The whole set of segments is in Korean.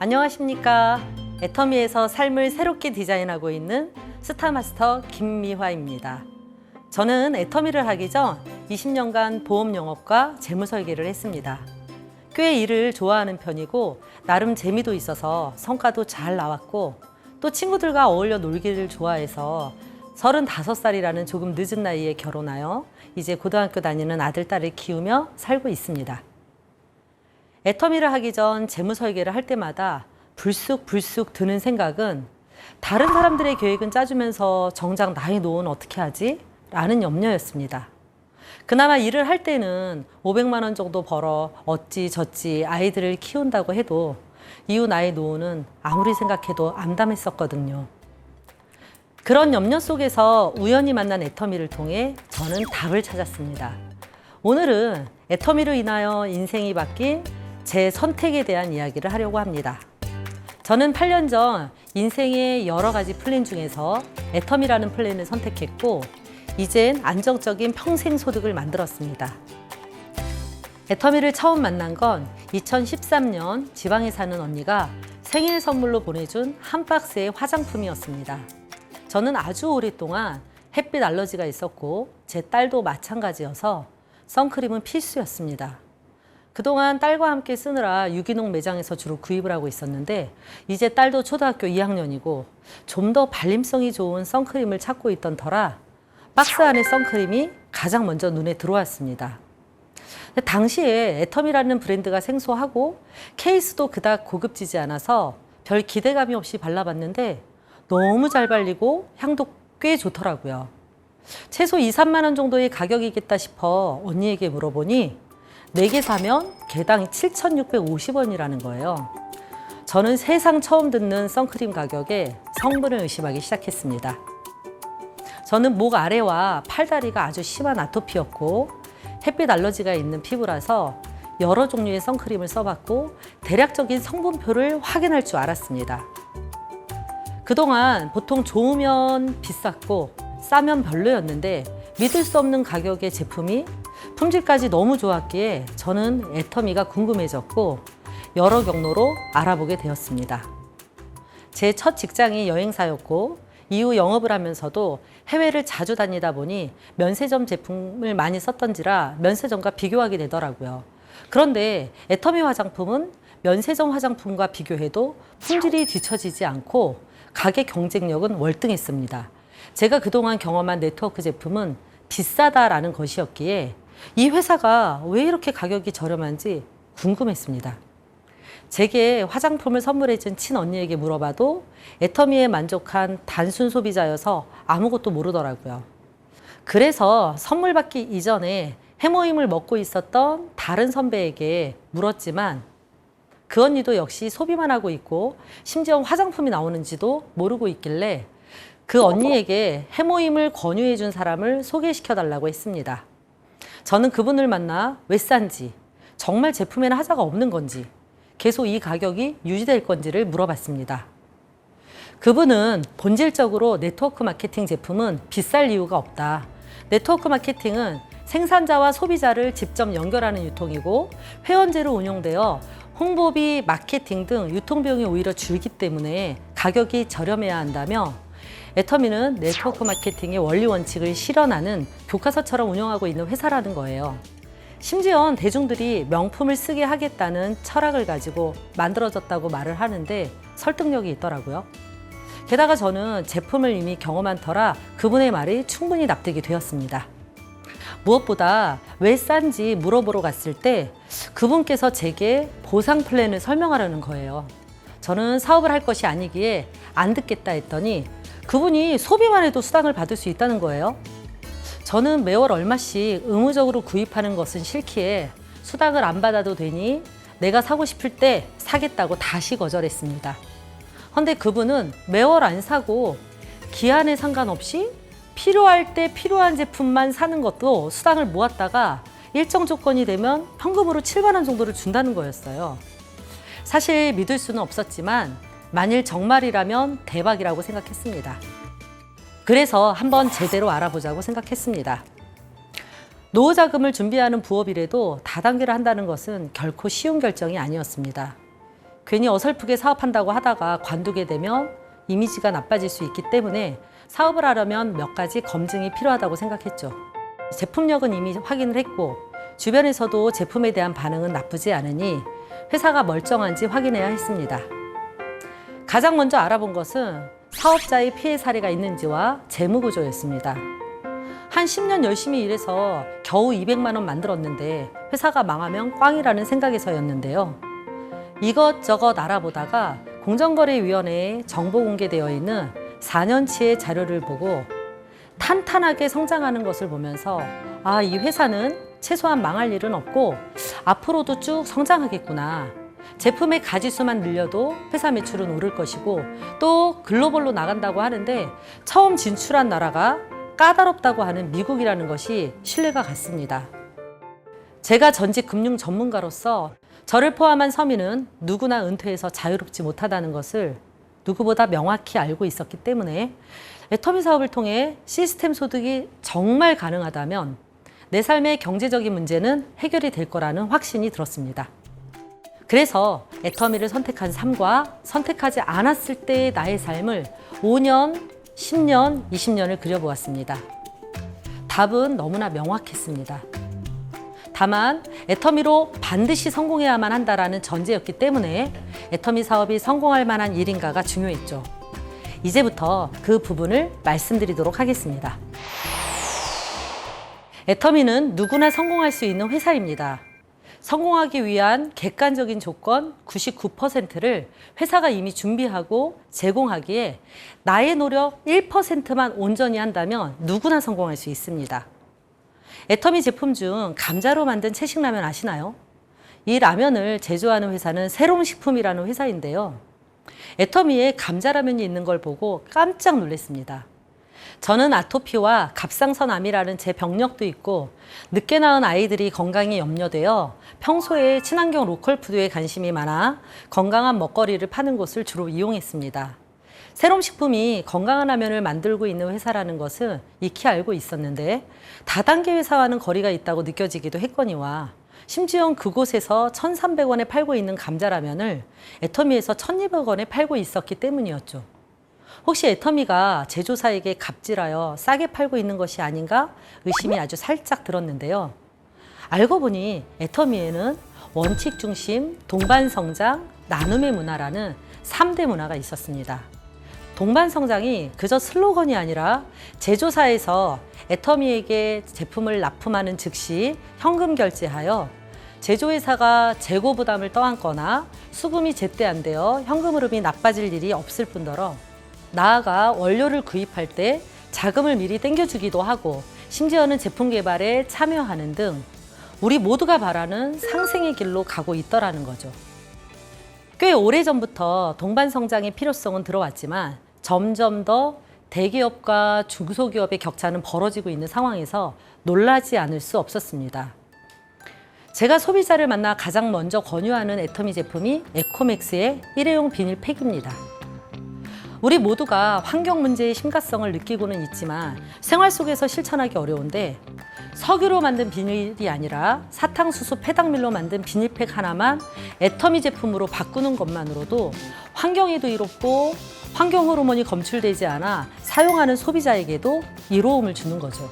안녕하십니까. 애터미에서 삶을 새롭게 디자인하고 있는 스타마스터 김미화입니다. 저는 애터미를 하기 전 20년간 보험 영업과 재무 설계를 했습니다. 꽤 일을 좋아하는 편이고 나름 재미도 있어서 성과도 잘 나왔고 또 친구들과 어울려 놀기를 좋아해서 35살이라는 조금 늦은 나이에 결혼하여 이제 고등학교 다니는 아들, 딸을 키우며 살고 있습니다. 애터미를 하기 전 재무 설계를 할 때마다 불쑥 드는 생각은 다른 사람들의 계획은 짜주면서 정작 나의 노후는 어떻게 하지? 라는 염려였습니다. 그나마 일을 할 때는 500만 원 정도 벌어 어찌저찌 아이들을 키운다고 해도 이후 나의 노후는 아무리 생각해도 암담했었거든요. 그런 염려 속에서 우연히 만난 애터미를 통해 저는 답을 찾았습니다. 오늘은 애터미로 인하여 인생이 바뀐 제 선택에 대한 이야기를 하려고 합니다. 저는 8년 전 인생의 여러 가지 플랜 중에서 애터미라는 플랜을 선택했고 이젠 안정적인 평생 소득을 만들었습니다. 애터미를 처음 만난 건 2013년 지방에 사는 언니가 생일 선물로 보내준 한 박스의 화장품이었습니다. 저는 아주 오랫동안 햇빛 알러지가 있었고 제 딸도 마찬가지여서 선크림은 필수였습니다. 그동안 딸과 함께 쓰느라 유기농 매장에서 주로 구입을 하고 있었는데 이제 딸도 초등학교 2학년이고 좀 더 발림성이 좋은 선크림을 찾고 있던 터라 박스 안의 선크림이 가장 먼저 눈에 들어왔습니다. 당시에 애터미라는 브랜드가 생소하고 케이스도 그닥 고급지지 않아서 별 기대감이 없이 발라봤는데 너무 잘 발리고 향도 꽤 좋더라고요. 최소 2, 3만 원 정도의 가격이겠다 싶어 언니에게 물어보니 4개 사면 개당 7,650원이라는 거예요. 저는 세상 처음 듣는 선크림 가격에 성분을 의심하기 시작했습니다. 저는 목 아래와 팔다리가 아주 심한 아토피였고 햇빛 알러지가 있는 피부라서 여러 종류의 선크림을 써봤고 대략적인 성분표를 확인할 줄 알았습니다. 그동안 보통 좋으면 비쌌고 싸면 별로였는데 믿을 수 없는 가격의 제품이 품질까지 너무 좋았기에 저는 애터미가 궁금해졌고 여러 경로로 알아보게 되었습니다. 제 첫 직장이 여행사였고 이후 영업을 하면서도 해외를 자주 다니다 보니 면세점 제품을 많이 썼던지라 면세점과 비교하게 되더라고요. 그런데 애터미 화장품은 면세점 화장품과 비교해도 품질이 뒤처지지 않고 가격 경쟁력은 월등했습니다. 제가 그동안 경험한 네트워크 제품은 비싸다라는 것이었기에 이 회사가 왜 이렇게 가격이 저렴한지 궁금했습니다. 제게 화장품을 선물해준 친언니에게 물어봐도 애터미에 만족한 단순 소비자여서 아무것도 모르더라고요. 그래서 선물 받기 이전에 해모임을 먹고 있었던 다른 선배에게 물었지만 그 언니도 역시 소비만 하고 있고 심지어 화장품이 나오는지도 모르고 있길래 그 언니에게 해모임을 권유해준 사람을 소개시켜달라고 했습니다. 저는 그분을 만나 왜 싼지, 정말 제품에는 하자가 없는 건지, 계속 이 가격이 유지될 건지를 물어봤습니다. 그분은 본질적으로 네트워크 마케팅 제품은 비쌀 이유가 없다. 네트워크 마케팅은 생산자와 소비자를 직접 연결하는 유통이고 회원제로 운영되어 홍보비, 마케팅 등 유통비용이 오히려 줄기 때문에 가격이 저렴해야 한다며 애터미는 네트워크 마케팅의 원리 원칙을 실현하는 교과서처럼 운영하고 있는 회사라는 거예요. 심지어 대중들이 명품을 쓰게 하겠다는 철학을 가지고 만들어졌다고 말을 하는데 설득력이 있더라고요. 게다가 저는 제품을 이미 경험한 터라 그분의 말이 충분히 납득이 되었습니다. 무엇보다 왜 싼지 물어보러 갔을 때 그분께서 제게 보상 플랜을 설명하려는 거예요. 저는 사업을 할 것이 아니기에 안 듣겠다 했더니 그분이 소비만 해도 수당을 받을 수 있다는 거예요. 저는 매월 얼마씩 의무적으로 구입하는 것은 싫기에 수당을 안 받아도 되니 내가 사고 싶을 때 사겠다고 다시 거절했습니다. 그런데 그분은 매월 안 사고 기한에 상관없이 필요할 때 필요한 제품만 사는 것도 수당을 모았다가 일정 조건이 되면 현금으로 7만 원 정도를 준다는 거였어요. 사실 믿을 수는 없었지만 만일 정말이라면 대박이라고 생각했습니다. 그래서 한번 제대로 알아보자고 생각했습니다. 노후자금을 준비하는 부업이라도 다단계를 한다는 것은 결코 쉬운 결정이 아니었습니다. 괜히 어설프게 사업한다고 하다가 관두게 되면 이미지가 나빠질 수 있기 때문에 사업을 하려면 몇 가지 검증이 필요하다고 생각했죠. 제품력은 이미 확인을 했고 주변에서도 제품에 대한 반응은 나쁘지 않으니 회사가 멀쩡한지 확인해야 했습니다. 가장 먼저 알아본 것은 사업자의 피해 사례가 있는지와 재무 구조였습니다. 한 10년 열심히 일해서 겨우 200만 원 만들었는데 회사가 망하면 꽝이라는 생각에서였는데요. 이것저것 알아보다가 공정거래위원회에 정보 공개되어 있는 4년치의 자료를 보고 탄탄하게 성장하는 것을 보면서 이 회사는 최소한 망할 일은 없고 앞으로도 쭉 성장하겠구나. 제품의 가지수만 늘려도 회사 매출은 오를 것이고 또 글로벌로 나간다고 하는데 처음 진출한 나라가 까다롭다고 하는 미국이라는 것이 신뢰가 갔습니다. 제가 전직 금융 전문가로서 저를 포함한 서민은 누구나 은퇴해서 자유롭지 못하다는 것을 누구보다 명확히 알고 있었기 때문에 애터미 사업을 통해 시스템 소득이 정말 가능하다면 내 삶의 경제적인 문제는 해결이 될 거라는 확신이 들었습니다. 그래서 애터미를 선택한 삶과 선택하지 않았을 때의 나의 삶을 5년, 10년, 20년을 그려보았습니다. 답은 너무나 명확했습니다. 다만 애터미로 반드시 성공해야만 한다라는 전제였기 때문에 애터미 사업이 성공할 만한 일인가가 중요했죠. 이제부터 그 부분을 말씀드리도록 하겠습니다. 애터미는 누구나 성공할 수 있는 회사입니다. 성공하기 위한 객관적인 조건 99%를 회사가 이미 준비하고 제공하기에 나의 노력 1%만 온전히 한다면 누구나 성공할 수 있습니다. 애터미 제품 중 감자로 만든 채식라면 아시나요? 이 라면을 제조하는 회사는 새로운 식품이라는 회사인데요. 애터미에 감자라면이 있는 걸 보고 깜짝 놀랐습니다. 저는 아토피와 갑상선암이라는 제 병력도 있고 늦게 낳은 아이들이 건강이 염려되어 평소에 친환경 로컬푸드에 관심이 많아 건강한 먹거리를 파는 곳을 주로 이용했습니다. 새롬 식품이 건강한 라면을 만들고 있는 회사라는 것은 익히 알고 있었는데 다단계 회사와는 거리가 있다고 느껴지기도 했거니와 심지어 그곳에서 1,300원에 팔고 있는 감자라면을 애터미에서 1,200원에 팔고 있었기 때문이었죠. 혹시 애터미가 제조사에게 갑질하여 싸게 팔고 있는 것이 아닌가 의심이 아주 살짝 들었는데요. 알고 보니 애터미에는 원칙 중심, 동반성장, 나눔의 문화라는 3대 문화가 있었습니다. 동반성장이 그저 슬로건이 아니라 제조사에서 애터미에게 제품을 납품하는 즉시 현금 결제하여 제조회사가 재고 부담을 떠안거나 수금이 제때 안 되어 현금 흐름이 나빠질 일이 없을 뿐더러 나아가 원료를 구입할 때 자금을 미리 땡겨주기도 하고 심지어는 제품 개발에 참여하는 등 우리 모두가 바라는 상생의 길로 가고 있더라는 거죠. 꽤 오래전부터 동반성장의 필요성은 들어왔지만 점점 더 대기업과 중소기업의 격차는 벌어지고 있는 상황에서 놀라지 않을 수 없었습니다. 제가 소비자를 만나 가장 먼저 권유하는 애터미 제품이 에코맥스의 일회용 비닐팩입니다. 우리 모두가 환경 문제의 심각성을 느끼고는 있지만 생활 속에서 실천하기 어려운데 석유로 만든 비닐이 아니라 사탕수수 폐당밀로 만든 비닐팩 하나만 애터미 제품으로 바꾸는 것만으로도 환경에도 이롭고 환경 호르몬이 검출되지 않아 사용하는 소비자에게도 이로움을 주는 거죠.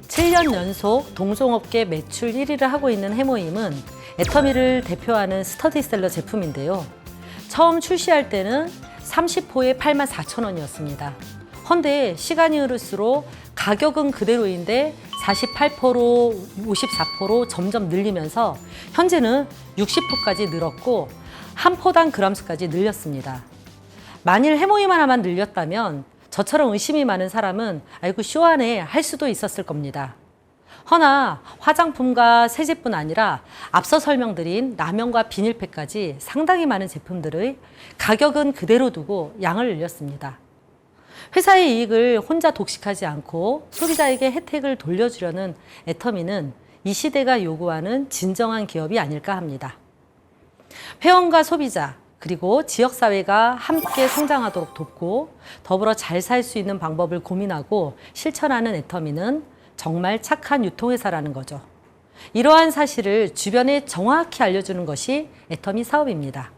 7년 연속 동종업계 매출 1위를 하고 있는 해모임은 애터미를 대표하는 스터디셀러 제품인데요. 처음 출시할 때는 30호에 84,000원이었습니다. 헌데 시간이 흐를수록 가격은 그대로인데 48%로 54%로 점점 늘리면서 현재는 60%까지 늘었고 한 포당 그람수까지 늘렸습니다. 만일 해모임 하나만 늘렸다면 저처럼 의심이 많은 사람은 아이고 쇼하네 할 수도 있었을 겁니다. 허나 화장품과 세제뿐 아니라 앞서 설명드린 라면과 비닐팩까지 상당히 많은 제품들의 가격은 그대로 두고 양을 늘렸습니다. 회사의 이익을 혼자 독식하지 않고 소비자에게 혜택을 돌려주려는 애터미는 이 시대가 요구하는 진정한 기업이 아닐까 합니다. 회원과 소비자 그리고 지역사회가 함께 성장하도록 돕고 더불어 잘 살 수 있는 방법을 고민하고 실천하는 애터미는 정말 착한 유통회사라는 거죠. 이러한 사실을 주변에 정확히 알려주는 것이 애터미 사업입니다.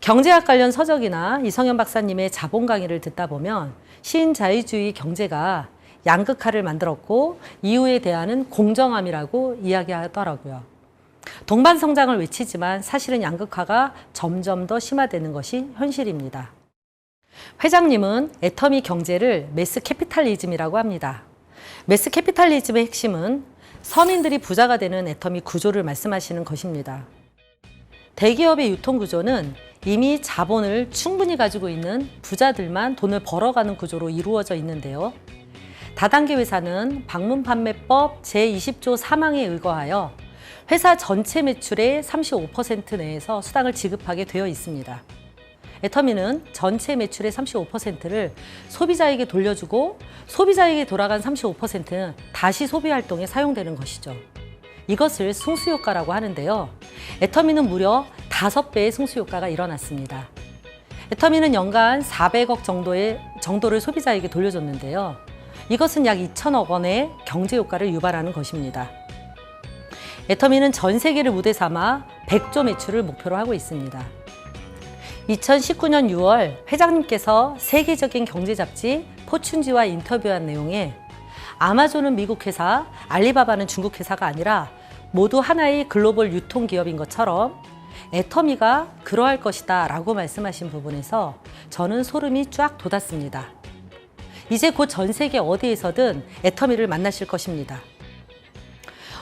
경제학 관련 서적이나 이성현 박사님의 자본 강의를 듣다 보면 신자유주의 경제가 양극화를 만들었고 이후에 대안은 공정함이라고 이야기하더라고요. 동반 성장을 외치지만 사실은 양극화가 점점 더 심화되는 것이 현실입니다. 회장님은 애터미 경제를 매스 캐피탈리즘이라고 합니다. 매스 캐피탈리즘의 핵심은 서민들이 부자가 되는 애터미 구조를 말씀하시는 것입니다. 대기업의 유통 구조는 이미 자본을 충분히 가지고 있는 부자들만 돈을 벌어가는 구조로 이루어져 있는데요. 다단계 회사는 방문판매법 제20조 3항에 의거하여 회사 전체 매출의 35% 내에서 수당을 지급하게 되어 있습니다. 애터미는 전체 매출의 35%를 소비자에게 돌려주고 소비자에게 돌아간 35%는 다시 소비 활동에 사용되는 것이죠. 이것을 승수효과라고 하는데요. 애터미는 무려 5배의 승수효과가 일어났습니다. 애터미는 연간 400억 정도를 소비자에게 돌려줬는데요. 이것은 약 2천억 원의 경제효과를 유발하는 것입니다. 애터미는 전 세계를 무대 삼아 100조 매출을 목표로 하고 있습니다. 2019년 6월 회장님께서 세계적인 경제 잡지 포춘지와 인터뷰한 내용에 아마존은 미국 회사, 알리바바는 중국 회사가 아니라 모두 하나의 글로벌 유통기업인 것처럼 애터미가 그러할 것이다 라고 말씀하신 부분에서 저는 소름이 쫙 돋았습니다. 이제 곧 전 세계 어디에서든 애터미를 만나실 것입니다.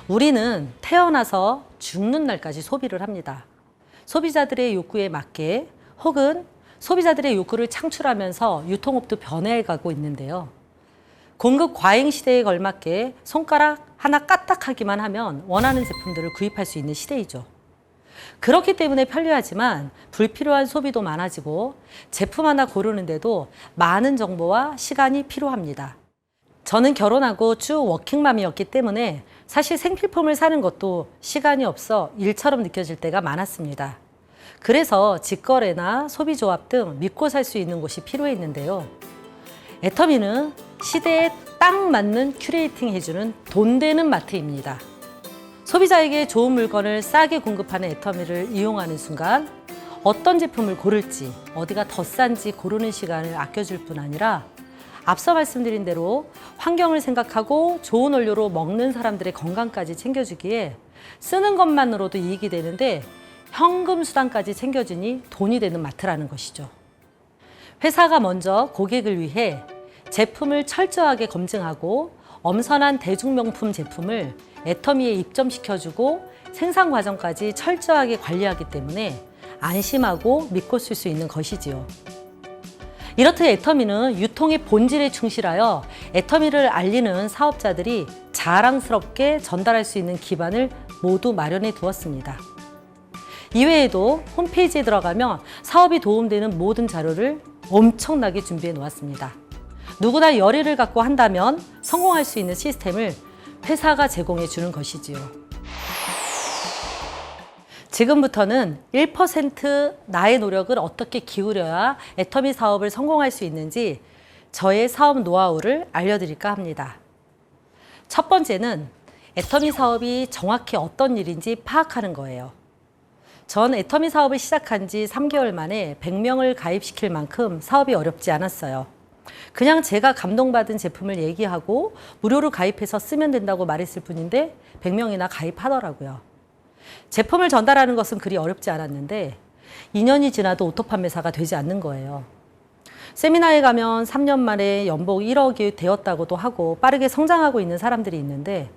우리는 태어나서 죽는 날까지 소비를 합니다. 소비자들의 욕구에 맞게 혹은 소비자들의 욕구를 창출하면서 유통업도 변해가고 있는데요. 공급 과잉 시대에 걸맞게 손가락 하나 까딱하기만 하면 원하는 제품들을 구입할 수 있는 시대이죠. 그렇기 때문에 편리하지만 불필요한 소비도 많아지고 제품 하나 고르는데도 많은 정보와 시간이 필요합니다. 저는 결혼하고 쭉 워킹맘이었기 때문에 사실 생필품을 사는 것도 시간이 없어 일처럼 느껴질 때가 많았습니다. 그래서 직거래나 소비조합 등 믿고 살 수 있는 곳이 필요했는데요. 애터미는 시대에 딱 맞는 큐레이팅 해주는 돈 되는 마트입니다. 소비자에게 좋은 물건을 싸게 공급하는 애터미를 이용하는 순간 어떤 제품을 고를지, 어디가 더 싼지 고르는 시간을 아껴줄 뿐 아니라 앞서 말씀드린 대로 환경을 생각하고 좋은 원료로 먹는 사람들의 건강까지 챙겨주기에 쓰는 것만으로도 이익이 되는데 현금 수당까지 챙겨주니 돈이 되는 마트라는 것이죠. 회사가 먼저 고객을 위해 제품을 철저하게 검증하고 엄선한 대중명품 제품을 애터미에 입점시켜주고 생산 과정까지 철저하게 관리하기 때문에 안심하고 믿고 쓸 수 있는 것이지요. 이렇듯 애터미는 유통의 본질에 충실하여 애터미를 알리는 사업자들이 자랑스럽게 전달할 수 있는 기반을 모두 마련해 두었습니다. 이외에도 홈페이지에 들어가면 사업이 도움되는 모든 자료를 엄청나게 준비해 놓았습니다. 누구나 열의를 갖고 한다면 성공할 수 있는 시스템을 회사가 제공해 주는 것이지요. 지금부터는 1% 나의 노력을 어떻게 기울여야 애터미 사업을 성공할 수 있는지 저의 사업 노하우를 알려드릴까 합니다. 첫 번째는 애터미 사업이 정확히 어떤 일인지 파악하는 거예요. 전 애터미 사업을 시작한 지 3개월 만에 100명을 가입시킬 만큼 사업이 어렵지 않았어요. 그냥 제가 감동받은 제품을 얘기하고 무료로 가입해서 쓰면 된다고 말했을 뿐인데 100명이나 가입하더라고요. 제품을 전달하는 것은 그리 어렵지 않았는데 2년이 지나도 오토 판매사가 되지 않는 거예요. 세미나에 가면 3년 만에 연봉 1억이 되었다고도 하고 빠르게 성장하고 있는 사람들이 있는데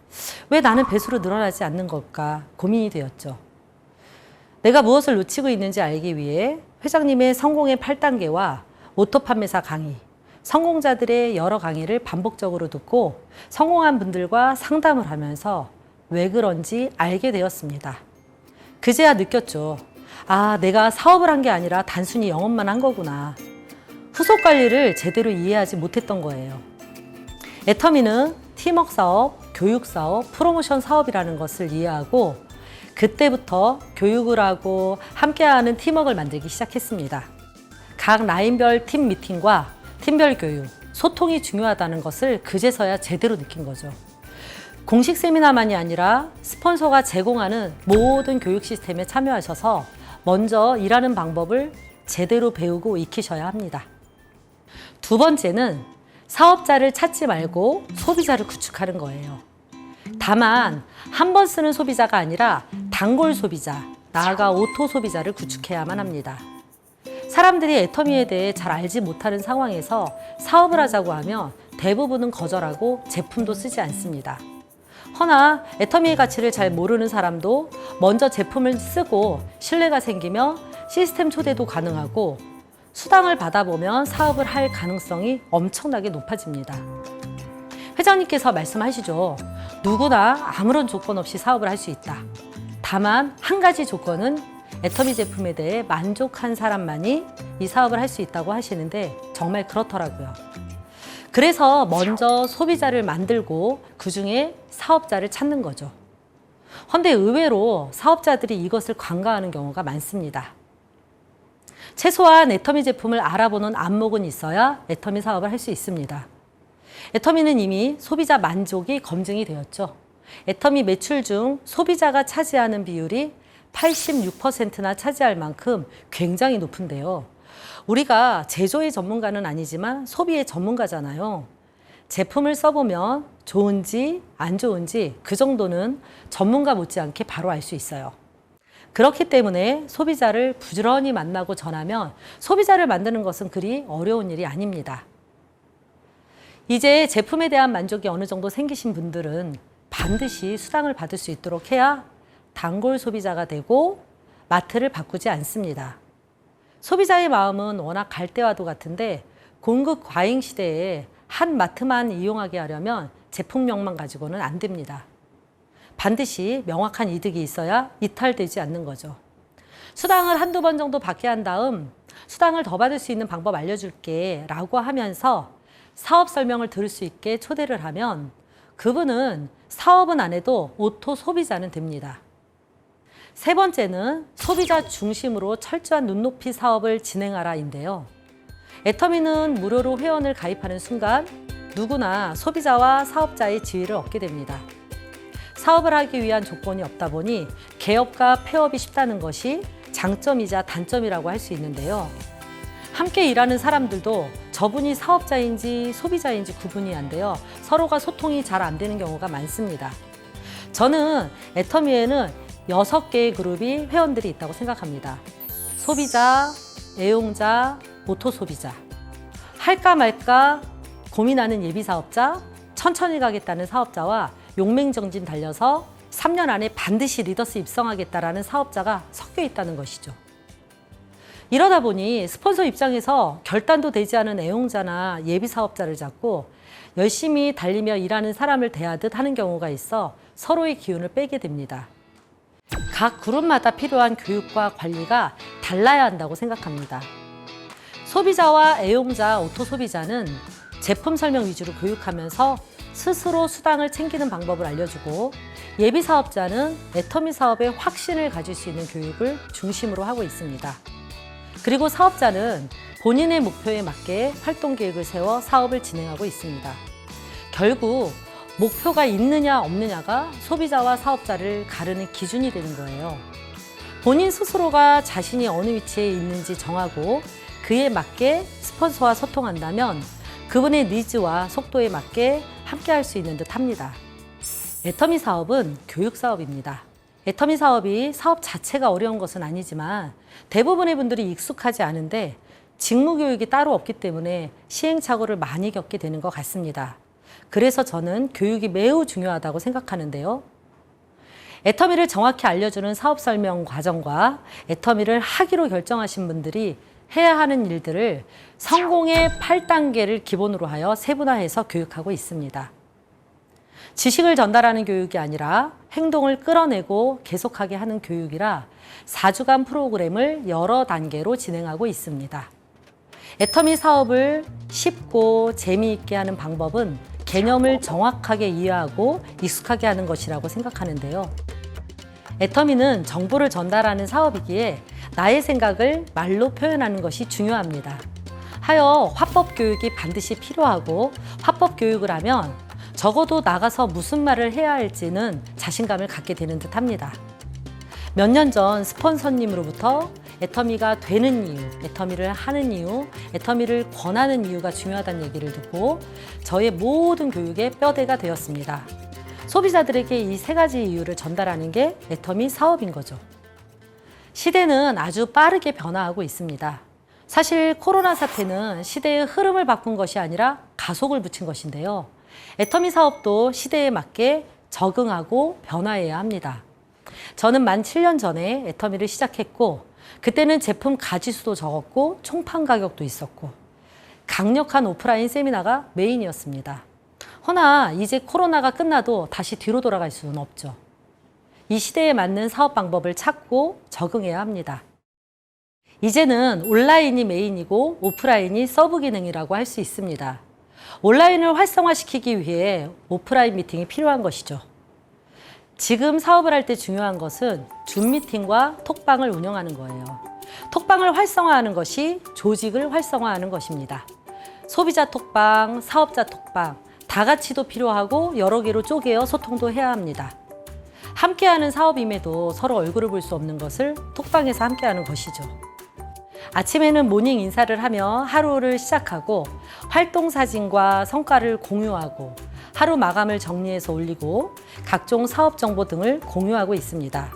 왜 나는 배수로 늘어나지 않는 걸까 고민이 되었죠. 내가 무엇을 놓치고 있는지 알기 위해 회장님의 성공의 8단계와 오토 판매사 강의, 성공자들의 여러 강의를 반복적으로 듣고 성공한 분들과 상담을 하면서 왜 그런지 알게 되었습니다. 그제야 느꼈죠. 아, 내가 사업을 한 게 아니라 단순히 영업만 한 거구나. 후속 관리를 제대로 이해하지 못했던 거예요. 애터미는 팀워크 사업, 교육 사업, 프로모션 사업이라는 것을 이해하고 그때부터 교육을 하고 함께하는 팀워크를 만들기 시작했습니다. 각 라인별 팀 미팅과 팀별 교육, 소통이 중요하다는 것을 그제서야 제대로 느낀 거죠. 공식 세미나만이 아니라 스폰서가 제공하는 모든 교육 시스템에 참여하셔서 먼저 일하는 방법을 제대로 배우고 익히셔야 합니다. 두 번째는 사업자를 찾지 말고 소비자를 구축하는 거예요. 다만 한 번 쓰는 소비자가 아니라 단골 소비자, 나아가 오토 소비자를 구축해야만 합니다. 사람들이 애터미에 대해 잘 알지 못하는 상황에서 사업을 하자고 하면 대부분은 거절하고 제품도 쓰지 않습니다. 허나 애터미의 가치를 잘 모르는 사람도 먼저 제품을 쓰고 신뢰가 생기며 시스템 초대도 가능하고 수당을 받아보면 사업을 할 가능성이 엄청나게 높아집니다. 회장님께서 말씀하시죠. 누구나 아무런 조건 없이 사업을 할 수 있다. 다만 한 가지 조건은 애터미 제품에 대해 만족한 사람만이 이 사업을 할 수 있다고 하시는데 정말 그렇더라고요. 그래서 먼저 소비자를 만들고 그중에 사업자를 찾는 거죠. 헌데 의외로 사업자들이 이것을 간과하는 경우가 많습니다. 최소한 애터미 제품을 알아보는 안목은 있어야 애터미 사업을 할 수 있습니다. 애터미는 이미 소비자 만족이 검증이 되었죠. 애터미 매출 중 소비자가 차지하는 비율이 86%나 차지할 만큼 굉장히 높은데요. 우리가 제조의 전문가는 아니지만 소비의 전문가잖아요. 제품을 써보면 좋은지 안 좋은지 그 정도는 전문가 못지않게 바로 알 수 있어요. 그렇기 때문에 소비자를 부지런히 만나고 전하면 소비자를 만드는 것은 그리 어려운 일이 아닙니다. 이제 제품에 대한 만족이 어느 정도 생기신 분들은 반드시 수당을 받을 수 있도록 해야 단골 소비자가 되고 마트를 바꾸지 않습니다. 소비자의 마음은 워낙 갈대와도 같은데 공급 과잉 시대에 한 마트만 이용하게 하려면 제품명만 가지고는 안 됩니다. 반드시 명확한 이득이 있어야 이탈되지 않는 거죠. 수당을 한두 번 정도 받게 한 다음 수당을 더 받을 수 있는 방법 알려줄게 라고 하면서 사업 설명을 들을 수 있게 초대를 하면 그분은 사업은 안 해도 오토 소비자는 됩니다. 세 번째는 소비자 중심으로 철저한 눈높이 사업을 진행하라인데요. 애터미는 무료로 회원을 가입하는 순간 누구나 소비자와 사업자의 지위를 얻게 됩니다. 사업을 하기 위한 조건이 없다 보니 개업과 폐업이 쉽다는 것이 장점이자 단점이라고 할 수 있는데요. 함께 일하는 사람들도 저분이 사업자인지 소비자인지 구분이 안 돼요. 서로가 소통이 잘 안 되는 경우가 많습니다. 저는 애터미에는 6개의 그룹이 회원들이 있다고 생각합니다. 소비자, 애용자, 오토 소비자, 할까 말까 고민하는 예비 사업자, 천천히 가겠다는 사업자와 용맹정진 달려서 3년 안에 반드시 리더스 입성하겠다라는 사업자가 섞여 있다는 것이죠. 이러다 보니 스폰서 입장에서 결단도 되지 않은 애용자나 예비 사업자를 잡고 열심히 달리며 일하는 사람을 대하듯 하는 경우가 있어 서로의 기운을 빼게 됩니다. 각 그룹마다 필요한 교육과 관리가 달라야 한다고 생각합니다. 소비자와 애용자, 오토 소비자는 제품 설명 위주로 교육하면서 스스로 수당을 챙기는 방법을 알려주고 예비 사업자는 애터미 사업에 확신을 가질 수 있는 교육을 중심으로 하고 있습니다. 그리고 사업자는 본인의 목표에 맞게 활동 계획을 세워 사업을 진행하고 있습니다. 결국 목표가 있느냐 없느냐가 소비자와 사업자를 가르는 기준이 되는 거예요. 본인 스스로가 자신이 어느 위치에 있는지 정하고 그에 맞게 스폰서와 소통한다면 그분의 니즈와 속도에 맞게 함께 할 수 있는 듯 합니다. 애터미 사업은 교육 사업입니다. 애터미 사업이 사업 자체가 어려운 것은 아니지만 대부분의 분들이 익숙하지 않은데 직무 교육이 따로 없기 때문에 시행착오를 많이 겪게 되는 것 같습니다. 그래서 저는 교육이 매우 중요하다고 생각하는데요. 애터미를 정확히 알려주는 사업 설명 과정과 애터미를 하기로 결정하신 분들이 해야 하는 일들을 성공의 8단계를 기본으로 하여 세분화해서 교육하고 있습니다. 지식을 전달하는 교육이 아니라 행동을 끌어내고 계속하게 하는 교육이라 4주간 프로그램을 여러 단계로 진행하고 있습니다. 애터미 사업을 쉽고 재미있게 하는 방법은 개념을 정확하게 이해하고 익숙하게 하는 것이라고 생각하는데요. 애터미는 정보를 전달하는 사업이기에 나의 생각을 말로 표현하는 것이 중요합니다. 하여 화법 교육이 반드시 필요하고 화법 교육을 하면 적어도 나가서 무슨 말을 해야 할지는 자신감을 갖게 되는 듯 합니다. 몇 년 전 스폰서님으로부터 애터미가 되는 이유, 애터미를 하는 이유, 애터미를 권하는 이유가 중요하다는 얘기를 듣고 저의 모든 교육의 뼈대가 되었습니다. 소비자들에게 이 세 가지 이유를 전달하는 게 애터미 사업인 거죠. 시대는 아주 빠르게 변화하고 있습니다. 사실 코로나 사태는 시대의 흐름을 바꾼 것이 아니라 가속을 붙인 것인데요. 애터미 사업도 시대에 맞게 적응하고 변화해야 합니다. 저는 만 7년 전에 애터미를 시작했고 그때는 제품 가지수도 적었고 총판 가격도 있었고 강력한 오프라인 세미나가 메인이었습니다. 허나 이제 코로나가 끝나도 다시 뒤로 돌아갈 수는 없죠. 이 시대에 맞는 사업 방법을 찾고 적응해야 합니다. 이제는 온라인이 메인이고 오프라인이 서브 기능이라고 할 수 있습니다. 온라인을 활성화시키기 위해 오프라인 미팅이 필요한 것이죠. 지금 사업을 할 때 중요한 것은 줌 미팅과 톡방을 운영하는 거예요. 톡방을 활성화하는 것이 조직을 활성화하는 것입니다. 소비자 톡방, 사업자 톡방, 다 같이도 필요하고 여러 개로 쪼개어 소통도 해야 합니다. 함께하는 사업임에도 서로 얼굴을 볼 수 없는 것을 톡방에서 함께하는 것이죠. 아침에는 모닝 인사를 하며 하루를 시작하고 활동 사진과 성과를 공유하고 하루 마감을 정리해서 올리고 각종 사업 정보 등을 공유하고 있습니다.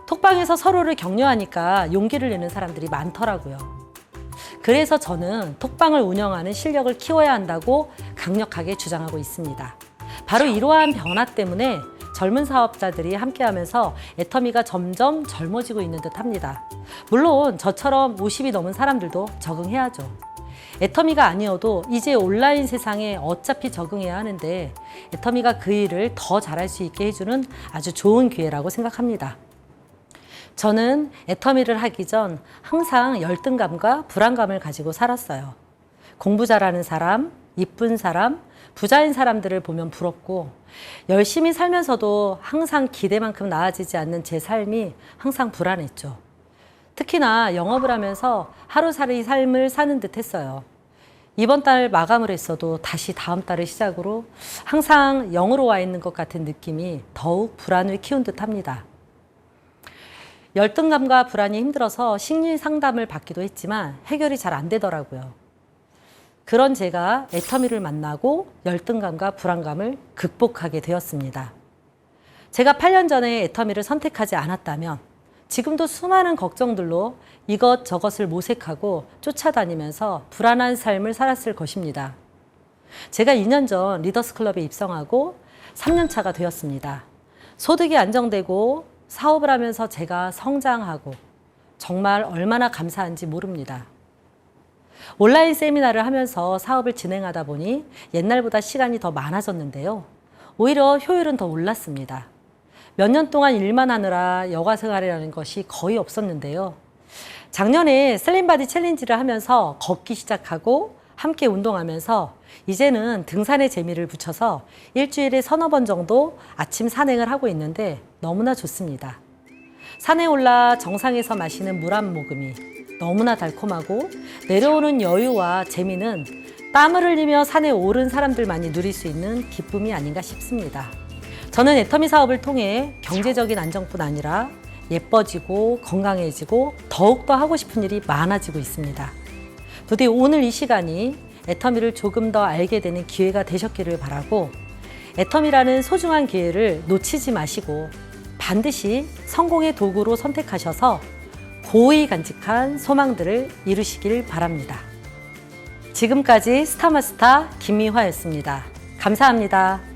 톡방에서 서로를 격려하니까 용기를 내는 사람들이 많더라고요. 그래서 저는 톡방을 운영하는 실력을 키워야 한다고 강력하게 주장하고 있습니다. 바로 이러한 변화 때문에 젊은 사업자들이 함께하면서 애터미가 점점 젊어지고 있는 듯 합니다. 물론 저처럼 50이 넘은 사람들도 적응해야죠. 애터미가 아니어도 이제 온라인 세상에 어차피 적응해야 하는데 애터미가 그 일을 더 잘할 수 있게 해주는 아주 좋은 기회라고 생각합니다. 저는 애터미를 하기 전 항상 열등감과 불안감을 가지고 살았어요. 공부 잘하는 사람, 이쁜 사람, 부자인 사람들을 보면 부럽고 열심히 살면서도 항상 기대만큼 나아지지 않는 제 삶이 항상 불안했죠. 특히나 영업을 하면서 하루살이 삶을 사는 듯 했어요. 이번 달 마감을 했어도 다시 다음 달을 시작으로 항상 0으로 와 있는 것 같은 느낌이 더욱 불안을 키운 듯 합니다. 열등감과 불안이 힘들어서 심리 상담을 받기도 했지만 해결이 잘 안 되더라고요. 그런 제가 애터미를 만나고 열등감과 불안감을 극복하게 되었습니다. 제가 8년 전에 애터미를 선택하지 않았다면 지금도 수많은 걱정들로 이것저것을 모색하고 쫓아다니면서 불안한 삶을 살았을 것입니다. 제가 2년 전 리더스 클럽에 입성하고 3년 차가 되었습니다. 소득이 안정되고 사업을 하면서 제가 성장하고 정말 얼마나 감사한지 모릅니다. 온라인 세미나를 하면서 사업을 진행하다 보니 옛날보다 시간이 더 많아졌는데요. 오히려 효율은 더 올랐습니다. 몇 년 동안 일만 하느라 여가 생활이라는 것이 거의 없었는데요. 작년에 슬림바디 챌린지를 하면서 걷기 시작하고 함께 운동하면서 이제는 등산에 재미를 붙여서 일주일에 3-4번 정도 아침 산행을 하고 있는데 너무나 좋습니다. 산에 올라 정상에서 마시는 물 한 모금이 너무나 달콤하고 내려오는 여유와 재미는 땀을 흘리며 산에 오른 사람들만이 누릴 수 있는 기쁨이 아닌가 싶습니다. 저는 애터미 사업을 통해 경제적인 안정뿐 아니라 예뻐지고 건강해지고 더욱더 하고 싶은 일이 많아지고 있습니다. 부디 오늘 이 시간이 애터미를 조금 더 알게 되는 기회가 되셨기를 바라고 애터미라는 소중한 기회를 놓치지 마시고 반드시 성공의 도구로 선택하셔서 고이 간직한 소망들을 이루시길 바랍니다. 지금까지 스타마스터 김미화였습니다. 감사합니다.